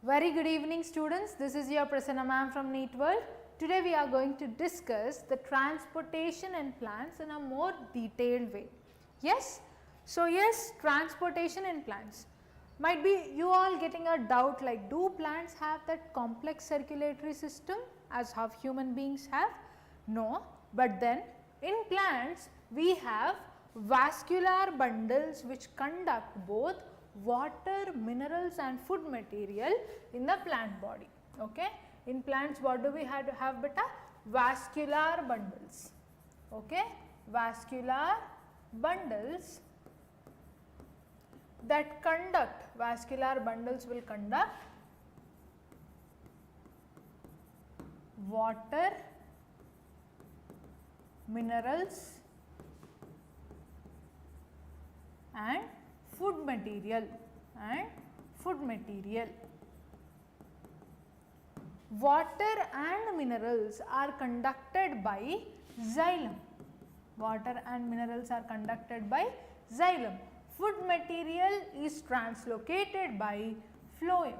Very good evening students, this is your Prasanna Ma'am from NEET World. Today we are going to discuss the transportation in plants in a more detailed way. Yes? So yes, transportation in plants. Might be you all getting a doubt like, do plants have that complex circulatory system as how human beings have? No, but then in plants we have vascular bundles which conduct both water, minerals and food material in the plant body. Okay. In plants what do we have beta? Vascular bundles. Okay. Vascular bundles that conduct, vascular bundles will conduct water, minerals and food material Water and minerals are conducted by xylem. Water and minerals are conducted by xylem. Food material is translocated by phloem.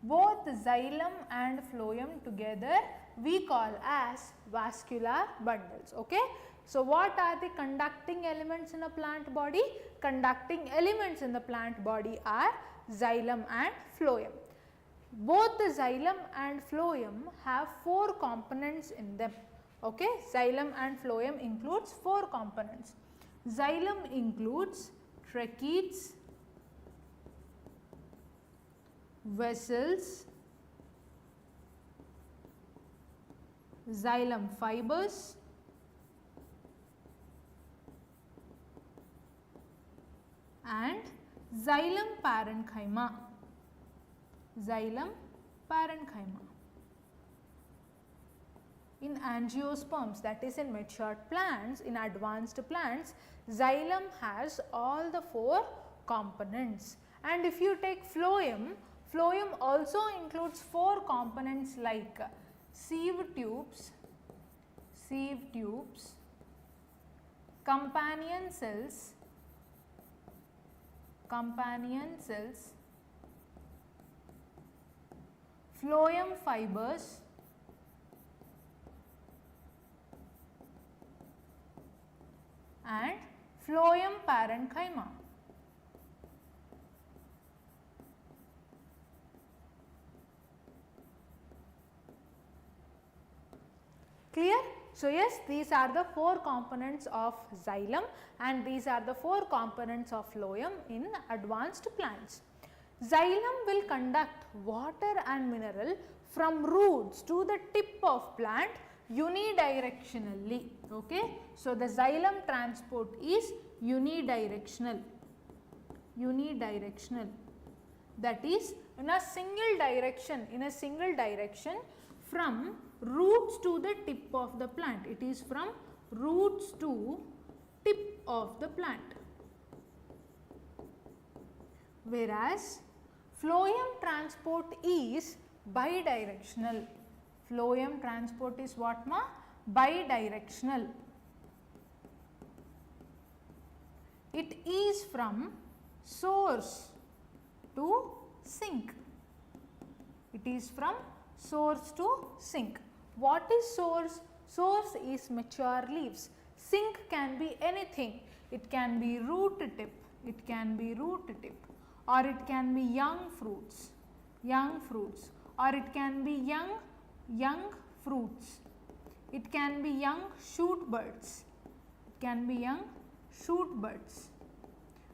Both xylem and phloem together we call as vascular bundles. Okay. So, what are the conducting elements in a plant body? Conducting elements in the plant body are xylem and phloem. Both the xylem and phloem have 4 components in them. Okay. Xylem and phloem includes 4 components. Xylem includes tracheids, vessels, xylem fibers, and xylem parenchyma. Xylem parenchyma. In angiosperms, that is in matured plants, in advanced plants, xylem has all the 4 components. And if you take phloem, phloem also includes 4 components like sieve tubes, companion cells, phloem fibers, and phloem parenchyma. Clear? So, yes, these are the 4 components of xylem and these are the 4 components of phloem in advanced plants. Xylem will conduct water and mineral from roots to the tip of plant unidirectionally. Okay. So, the xylem transport is unidirectional. That is in a single direction from roots to the tip of the plant. It is from roots to tip of the plant. Whereas phloem transport is bidirectional. Phloem transport is what ma? Bidirectional. It is from source to sink. It is from source to sink. What is source? Source is mature leaves. Sink can be anything. It can be root tip. Or it can be young fruits, or it can be young fruits. It can be young shoot buds.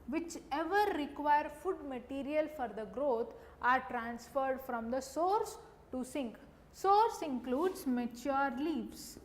Whichever require food material for the growth are transferred from the source to sink. Source includes mature leaves.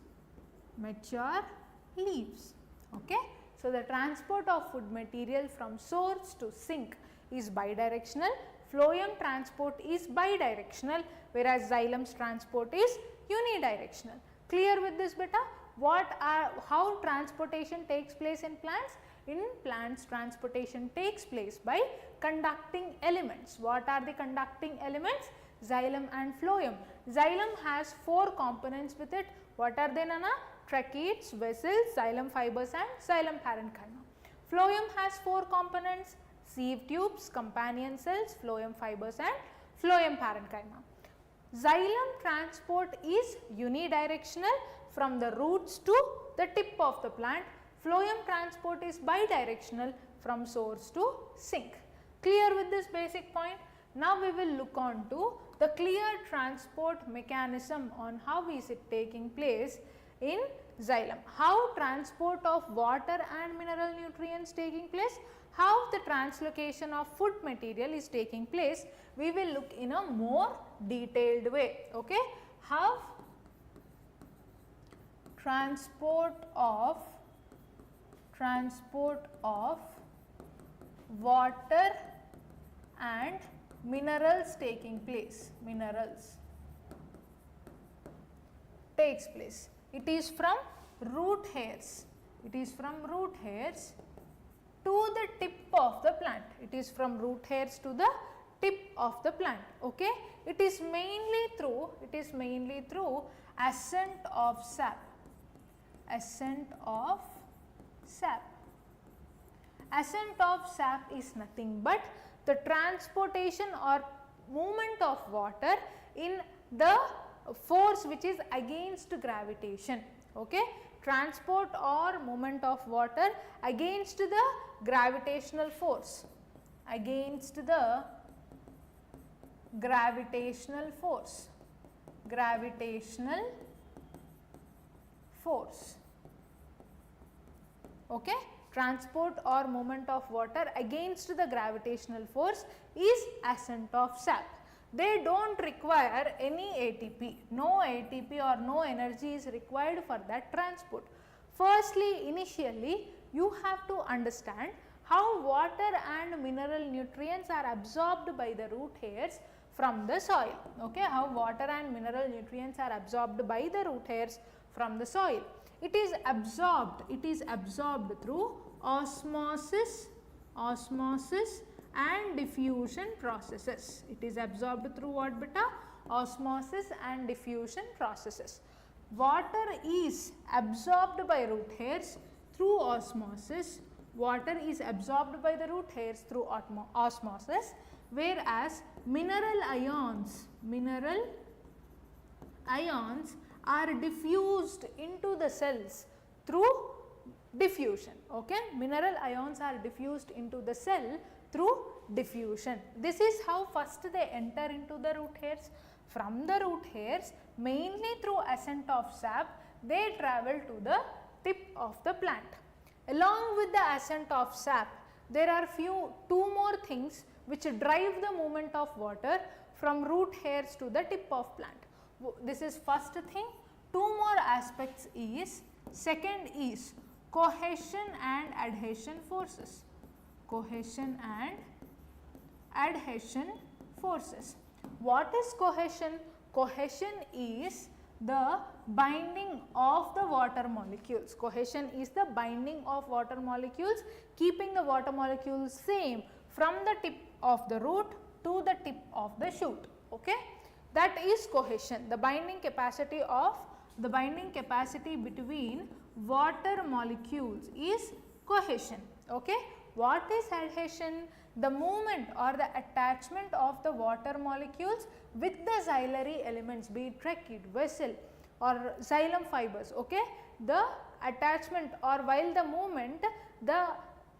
Okay. So, the transport of food material from source to sink is bidirectional. Phloem transport is bidirectional, whereas xylem's transport is unidirectional. Clear with this beta? How transportation takes place in plants? In plants, transportation takes place by conducting elements. What are the conducting elements? Xylem and phloem. Xylem has 4 components with it. What are they, Nana? Tracheids, vessels, xylem fibers and xylem parenchyma. Phloem has 4 components: sieve tubes, companion cells, phloem fibers and phloem parenchyma. Xylem transport is unidirectional from the roots to the tip of the plant. Phloem transport is bidirectional from source to sink. Clear with this basic point? Now we will look on to the clear transport mechanism on how is it taking place in xylem. How transport of water and mineral nutrients taking place, how the translocation of food material is taking place, we will look in a more detailed way. Okay? How transport of water and minerals taking place, takes place. It is from root hairs, to the tip of the plant. It is from root hairs to the tip of the plant. Okay? It is mainly through ascent of sap. Ascent of sap is nothing but the transportation or movement of water in the force which is against gravitation. Okay? Transport or movement of water against the gravitational force. Okay? Transport or movement of water against the gravitational force is ascent of sap. They do not require any ATP, no ATP or no energy is required for that transport. Firstly, initially you have to understand how water and mineral nutrients are absorbed by the root hairs from the soil. Okay? How water and mineral nutrients are absorbed by the root hairs from the soil. It is absorbed through osmosis and diffusion processes. It is absorbed through what beta? Osmosis and diffusion processes. Water is absorbed by root hairs through osmosis. Water is absorbed by the root hairs through osmosis, whereas mineral ions are diffused into the cells through diffusion. Okay? Mineral ions are diffused into the cell through diffusion. This is how first they enter into the root hairs. From the root hairs, mainly through ascent of sap, they travel to the tip of the plant. Along with the ascent of sap, there are two more things which drive the movement of water from root hairs to the tip of plant. This is first thing. Two more aspects is, second is cohesion and adhesion forces. Cohesion and adhesion forces. What is cohesion? Cohesion is the binding of the water molecules. Cohesion is the binding of water molecules, keeping the water molecules same from the tip of the root to the tip of the shoot. Okay? That is cohesion. The binding capacity between water molecules is cohesion. Okay? What is adhesion? The movement or the attachment of the water molecules with the xylem elements, be it trachea, vessel or xylem fibers. Okay? The attachment, or while the movement, the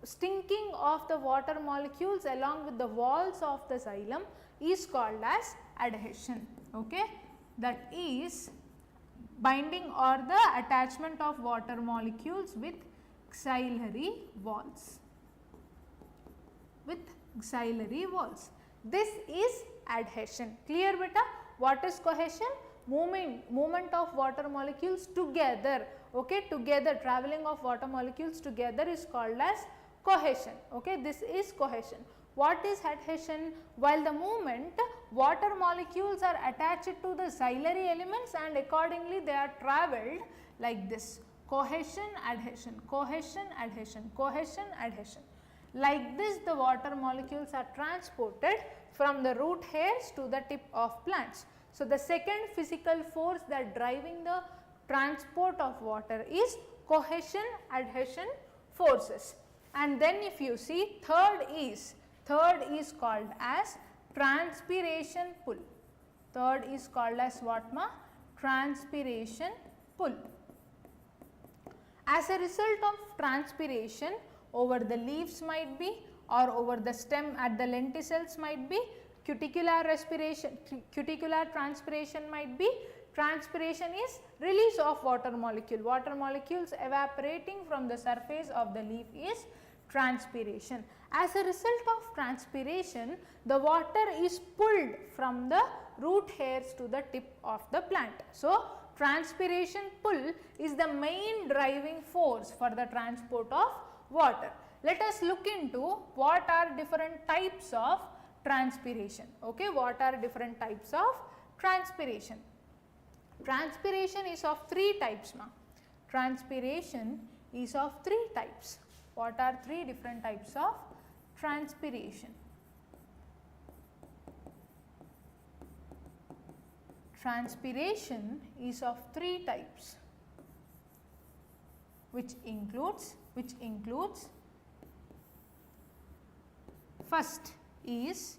stinking of the water molecules along with the walls of the xylem is called as adhesion. Okay? That is binding or the attachment of water molecules with xylem walls. This is adhesion. Clear beta? What is cohesion? Movement of water molecules together. Okay? Together, traveling of water molecules together is called as cohesion. Okay? This is cohesion. What is adhesion? While the movement, water molecules are attached to the xylem elements and accordingly they are travelled like this. Cohesion, adhesion, cohesion, adhesion, cohesion, adhesion. Like this, the water molecules are transported from the root hairs to the tip of plants. So, the second physical force that driving the transport of water is cohesion, adhesion forces. And then if you see, third is Third is called as transpiration pull. Third is called as what ma? Transpiration pull. As a result of transpiration, over the leaves might be, or over the stem at the lenticels might be, cuticular transpiration might be. Transpiration is release of water molecule. Water molecules evaporating from the surface of the leaf is transpiration. As a result of transpiration, the water is pulled from the root hairs to the tip of the plant. So, transpiration pull is the main driving force for the transport of water. Let us look into what are different types of transpiration. Okay, what are different types of transpiration? Transpiration is of three types, ma. Transpiration is of three types. What are three different types of transpiration? Transpiration is of three types, which includes first is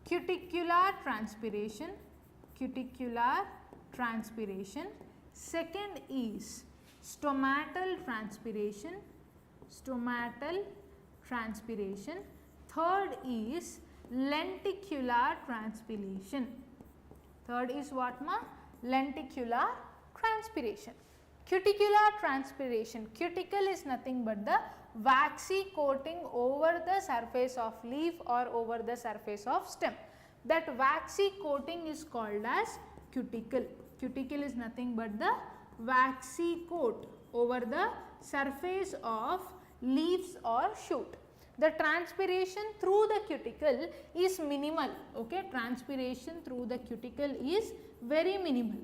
cuticular transpiration, second is stomatal transpiration, third is lenticular transpiration. Third is what ma? Lenticular transpiration. Cuticular transpiration. Cuticle is nothing but the waxy coating over the surface of leaf or over the surface of stem. That waxy coating is called as cuticle. Cuticle is nothing but the waxy coat over the surface of leaves or shoot. The transpiration through the cuticle is minimal. Okay, transpiration through the cuticle is very minimal.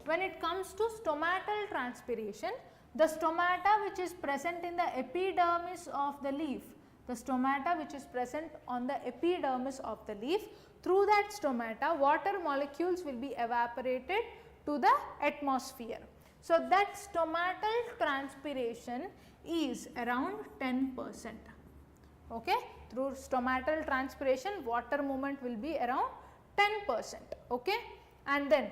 When it comes to stomatal transpiration, the stomata which is present in the epidermis of the leaf, the stomata which is present on the epidermis of the leaf, through that stomata water molecules will be evaporated to the atmosphere. So, that stomatal transpiration is around 10%. Okay, through stomatal transpiration water movement will be around 10%. Okay, and then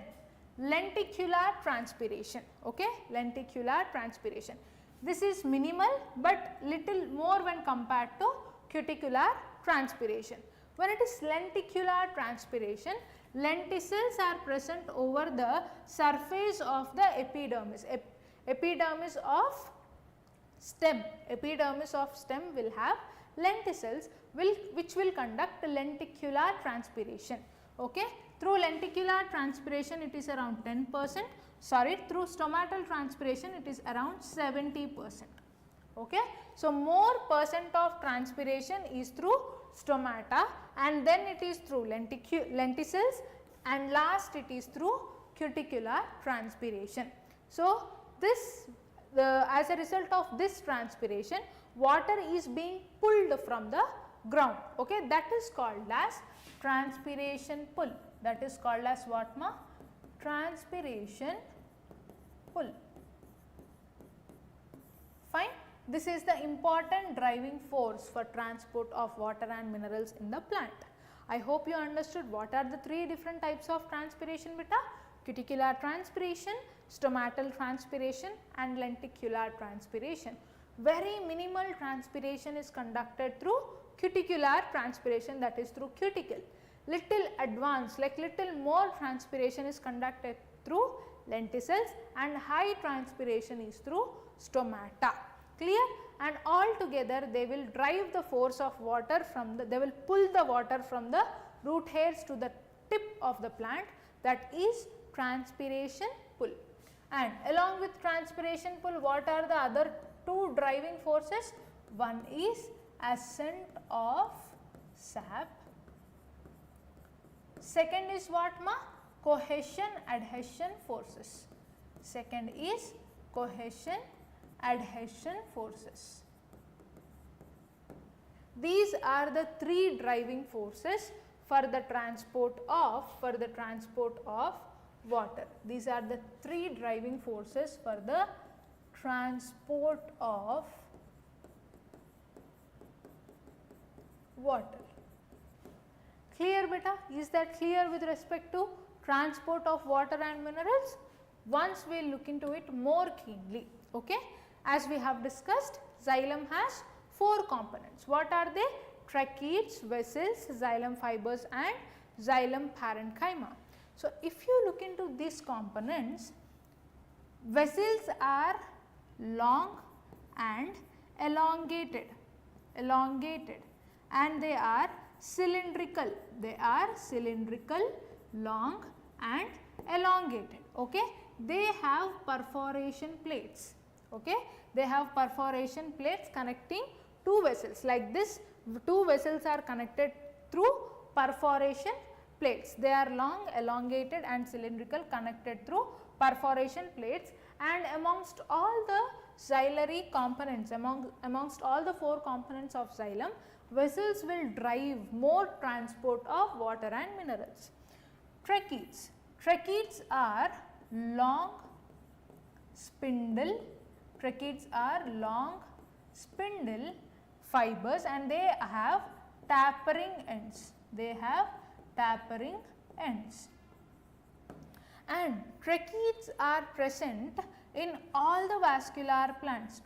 lenticular transpiration. Okay, lenticular transpiration, this is minimal but little more when compared to cuticular transpiration. When it is lenticular transpiration, lenticels are present over the surface of the epidermis. Epidermis of stem will have lenticels which will conduct lenticular transpiration. Okay, through lenticular transpiration it is around 10%, sorry, through stomatal transpiration it is around 70%. Okay, so more percent of transpiration is through stomata, and then it is through lenticels, and last it is through cuticular transpiration. So, this as a result of this transpiration, water is being pulled from the ground. Okay, that is called as transpiration pull. That is called as what ma? Transpiration pull. Fine. This is the important driving force for transport of water and minerals in the plant. I hope you understood what are the three different types of transpiration beta: cuticular transpiration, stomatal transpiration and lenticular transpiration. Very minimal transpiration is conducted through cuticular transpiration, that is through cuticle. Little advanced, like little more transpiration is conducted through lenticels, and high transpiration is through stomata. Clear? And all together they will drive the force of water from the, they will pull the water from the root hairs to the tip of the plant, that is transpiration pull. And along with transpiration pull, what are the other two driving forces? One is ascent of sap. Second is what ma? Cohesion adhesion forces. Second is cohesion adhesion forces. These are the three driving forces for the transport of water. These are the three driving forces for the transport of water. Clear beta? Is that clear with respect to transport of water and minerals? Once we will look into it more keenly. Okay? As we have discussed, xylem has 4 components. What are they? Tracheids, vessels, xylem fibers and xylem parenchyma. So, if you look into these components, vessels are long and elongated and they are cylindrical, long and elongated. Okay? They have perforation plates. Okay? They have perforation plates connecting 2 vessels. Like this, 2 vessels are connected through perforation plates. They are long, elongated and cylindrical, connected through perforation plates, and amongst all the xylary components, amongst all the 4 components of xylem, vessels will drive more transport of water and minerals. Tracheids. Tracheids are long spindle fibers and they have tapering ends. And tracheids are present in all the vascular plants.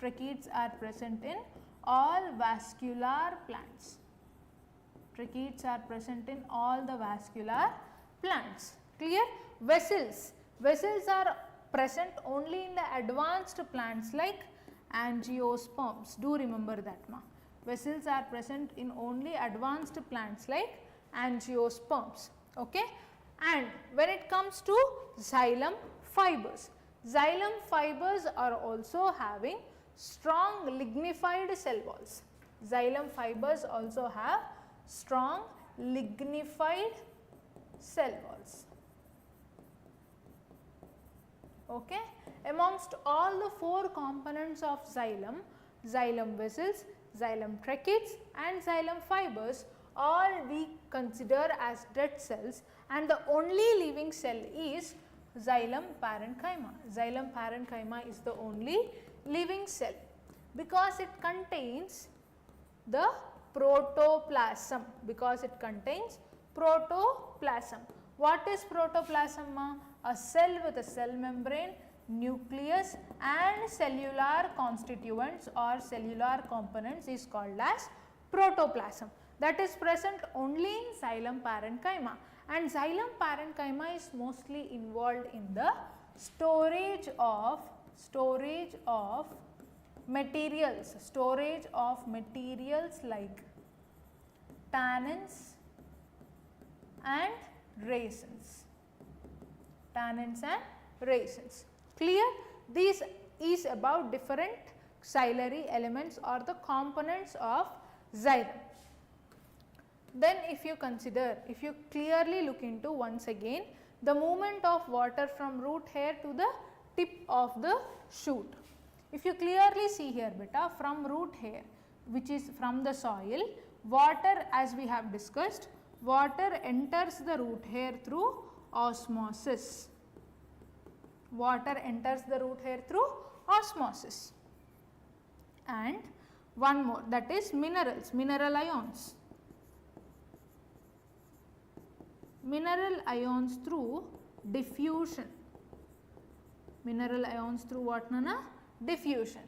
Clear? Vessels are present only in the advanced plants like angiosperms. Do remember that, ma. Vessels are present in only advanced plants like angiosperms. Okay? And when it comes to xylem fibers are also having strong lignified cell walls. Xylem fibers also have strong lignified cell walls. Okay? Amongst all the 4 components of xylem, xylem vessels, xylem tracheids and xylem fibers all we consider as dead cells, and the only living cell is xylem parenchyma. Xylem parenchyma is the only living cell because it contains the protoplasm. What is protoplasm, ma? A cell with a cell membrane, nucleus and cellular constituents or cellular components is called as protoplasm. That is present only in xylem parenchyma, and xylem parenchyma is mostly involved in the storage of materials like tannins and resins. Clear? This is about different xylary elements or the components of xylem. Then if you clearly look into once again the movement of water from root hair to the tip of the shoot. If you clearly see here beta, from root hair, which is from the soil, water, as we have discussed, water enters the root hair through osmosis. And one more, that is mineral ions. Mineral ions through diffusion. What, Nana? Diffusion.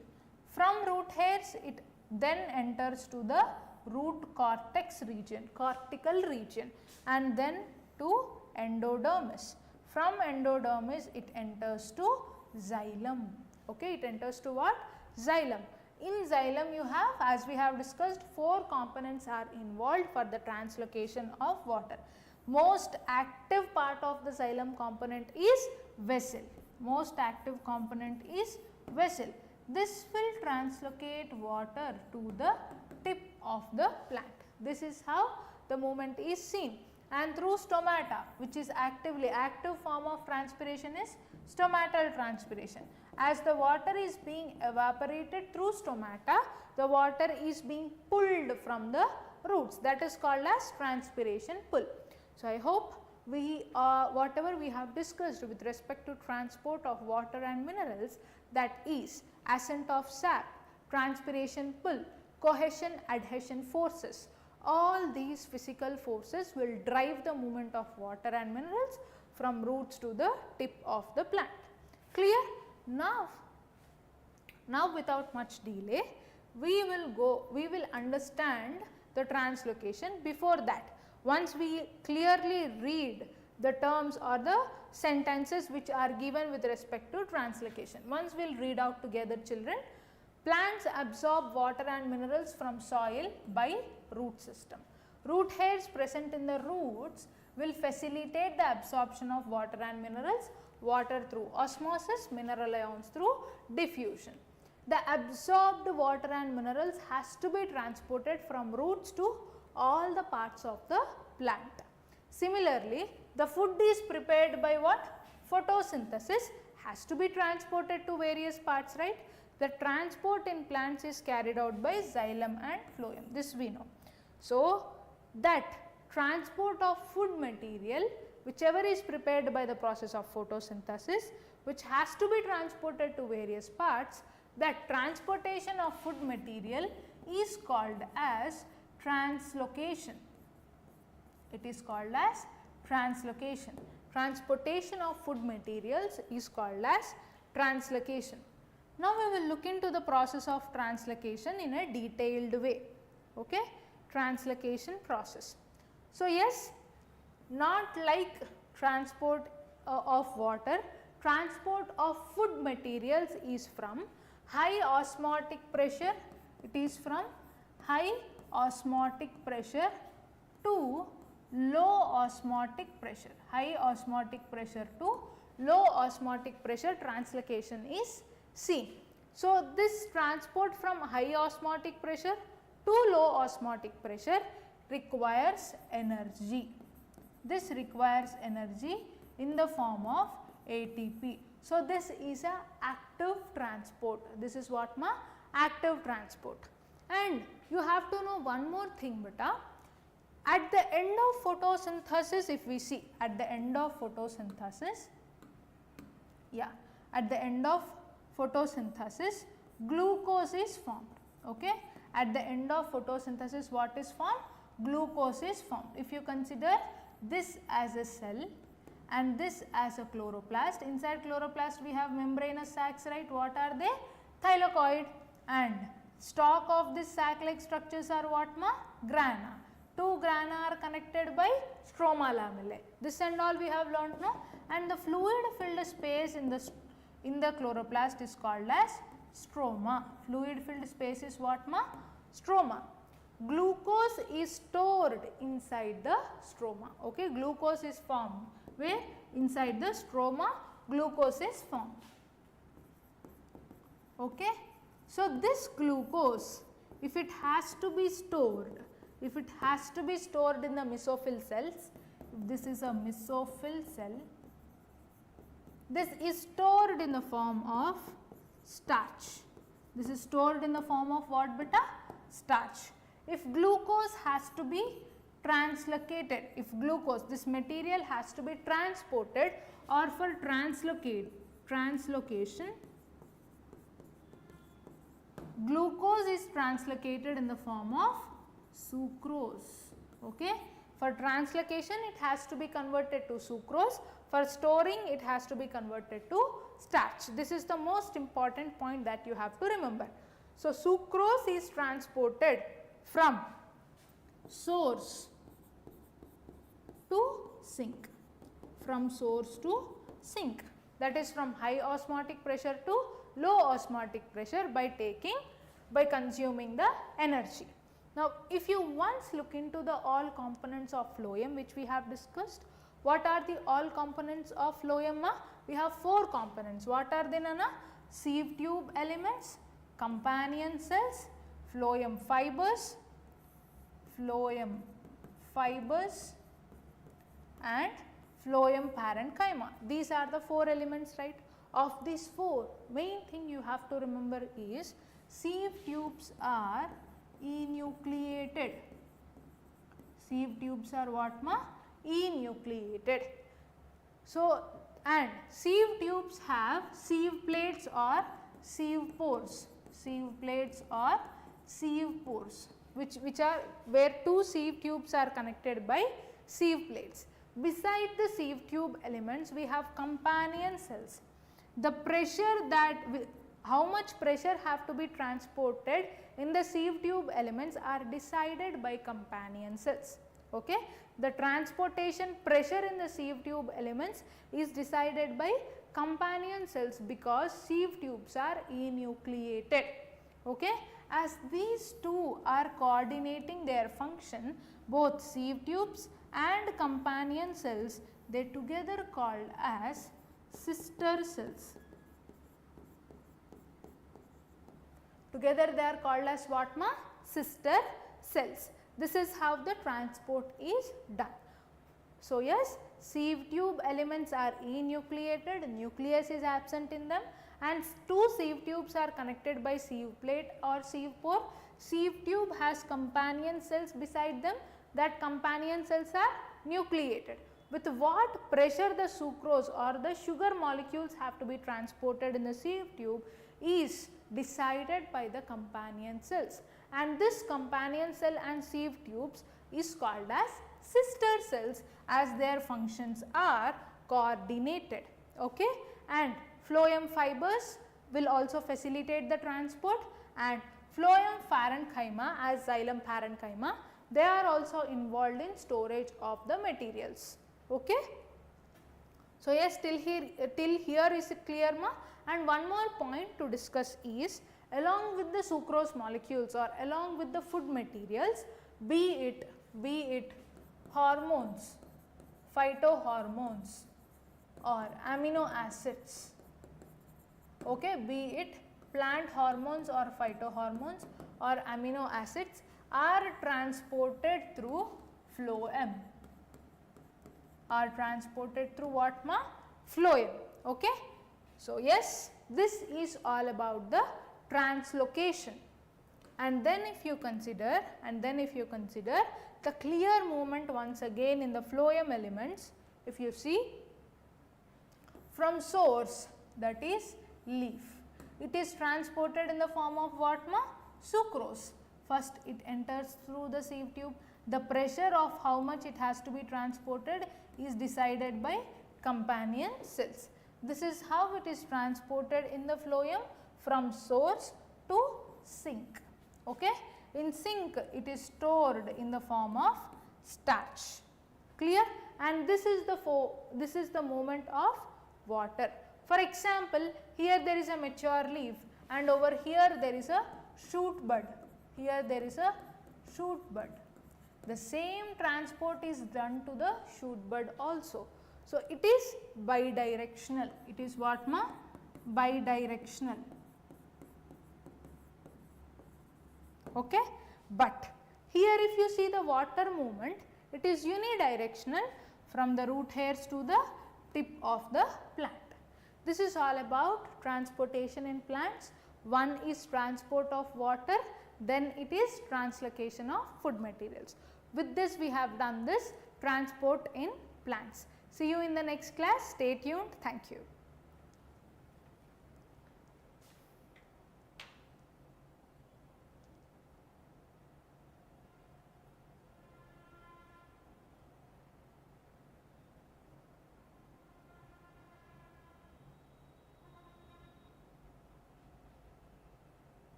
From root hairs, it then enters to the root cortex region, cortical region, and then to endodermis. From endodermis, it enters to xylem. Okay, it enters to what? Xylem. In xylem, you have, as we have discussed, 4 components are involved for the translocation of water. Most active part of the xylem component is vessel. This will translocate water to the tip of the plant. This is how the movement is seen. And through stomata, which is active form of transpiration is stomatal transpiration. As the water is being evaporated through stomata, the water is being pulled from the roots. That is called as transpiration pull. So, I hope whatever we have discussed with respect to transport of water and minerals, that is ascent of sap, transpiration pull, cohesion adhesion forces, all these physical forces will drive the movement of water and minerals from roots to the tip of the plant. Clear? Now without much delay, we will understand the translocation. Before that, once we clearly read the terms or the sentences which are given with respect to translocation. Once we will read out together, children. Plants absorb water and minerals from soil by root system. Root hairs present in the roots will facilitate the absorption of water and minerals, water through osmosis, mineral ions through diffusion. The absorbed water and minerals has to be transported from roots to all the parts of the plant. Similarly, the food is prepared by what? Photosynthesis, has to be transported to various parts, right? The transport in plants is carried out by xylem and phloem, this we know. So, that transport of food material, whichever is prepared by the process of photosynthesis, which has to be transported to various parts, that transportation of food material is called as translocation. It is called as translocation. Transportation of food materials is called as translocation. Now, we will look into the process of translocation in a detailed way, okay? Translocation process. So, yes, not like transport of water, transport of food materials is from high osmotic pressure, it is from high osmotic pressure to low osmotic pressure, high osmotic pressure to low osmotic pressure translocation is seen. So, this transport from high osmotic pressure to low osmotic pressure requires energy. This requires energy in the form of ATP. So, this is a active transport. This is what ma? Active transport. And you have to know one more thing, beta. At the end of photosynthesis, if we see at the end of photosynthesis, at the end of photosynthesis, glucose is formed, okay. At the end of photosynthesis, what is formed? Glucose is formed. If you consider this as a cell and this as a chloroplast, inside chloroplast we have membranous sacs, right? What are they? Thylakoid, and stalk of this sac like structures are what ma? Grana. Two grana are connected by stroma lamellae. This and all we have learnt, no? And the fluid filled space in the chloroplast is called as stroma. Fluid filled space is what ma? Stroma. Glucose is stored inside the stroma, okay. Glucose is formed where? Inside the stroma glucose is formed, okay. So, this glucose, if it has to be stored, if it has to be stored in the mesophyll cells, if this is a mesophyll cell, this is stored in the form of starch. This is stored in the form of what, beta? Starch. If glucose has to be translocated, if glucose, this material has to be transported, or for translocation, glucose is translocated in the form of sucrose, okay. For translocation, it has to be converted to sucrose. For storing, it has to be converted to starch. This is the most important point that you have to remember. So, sucrose is transported from source to sink, from source to sink, that is from high osmotic pressure to low osmotic pressure by consuming the energy. Now, if you once look into the all components of phloem which we have discussed, what are the all components of phloem? We have 4 components. What are they, Nana? Sieve tube elements, companion cells, phloem fibers and phloem parenchyma. These are the 4 elements, right? Of these 4, main thing you have to remember is sieve tubes are enucleated. Sieve tubes are what, ma? Enucleated. So, and sieve tubes have sieve plates or sieve pores. Sieve plates or sieve pores. which are where two sieve tubes are connected by sieve plates. Beside the sieve tube elements, we have companion cells. The pressure that how much pressure have to be transported in the sieve tube elements are decided by companion cells. Okay? The transportation pressure in the sieve tube elements is decided by companion cells because sieve tubes are enucleated. Okay? As these two are coordinating their function, both sieve tubes and companion cells, they together called as sister cells. Together they are called as what ma? Sister cells. This is how the transport is done. So, yes, sieve tube elements are enucleated, nucleus is absent in them, and two sieve tubes are connected by sieve plate or sieve pore. Sieve tube has companion cells beside them, that companion cells are nucleated. With what pressure the sucrose or the sugar molecules have to be transported in the sieve tube is decided by the companion cells, and this companion cell and sieve tubes is called as sister cells as their functions are coordinated. Okay? And phloem fibers will also facilitate the transport, and phloem parenchyma as xylem parenchyma, they are also involved in storage of the materials. Okay? So, yes, till here is it clear ma? And one more point to discuss is, along with the sucrose molecules or along with the food materials, be it hormones, phytohormones or amino acids, okay, be it plant hormones or phytohormones or amino acids are transported through phloem, are transported through what ma? Phloem. Okay? So, yes, this is all about the translocation. And then if you consider the clear movement once again in the phloem elements, if you see from source, that is leaf, it is transported in the form of what ma? Sucrose. First it enters through the sieve tube. The pressure of how much it has to be transported is decided by companion cells. This is how it is transported in the phloem from source to sink. Okay? In sink it is stored in the form of starch. Clear? And this is the movement of water. For example, here there is a mature leaf and over here there is a shoot bud. Here there is a shoot bud. The same transport is done to the shoot bud also. So, it is bidirectional. It is what ma? Bidirectional. Okay? But here if you see the water movement, it is unidirectional from the root hairs to the tip of the plant. This is all about transportation in plants. One is transport of water, then it is translocation of food materials. With this we have done this transport in plants. See you in the next class. Stay tuned. Thank you.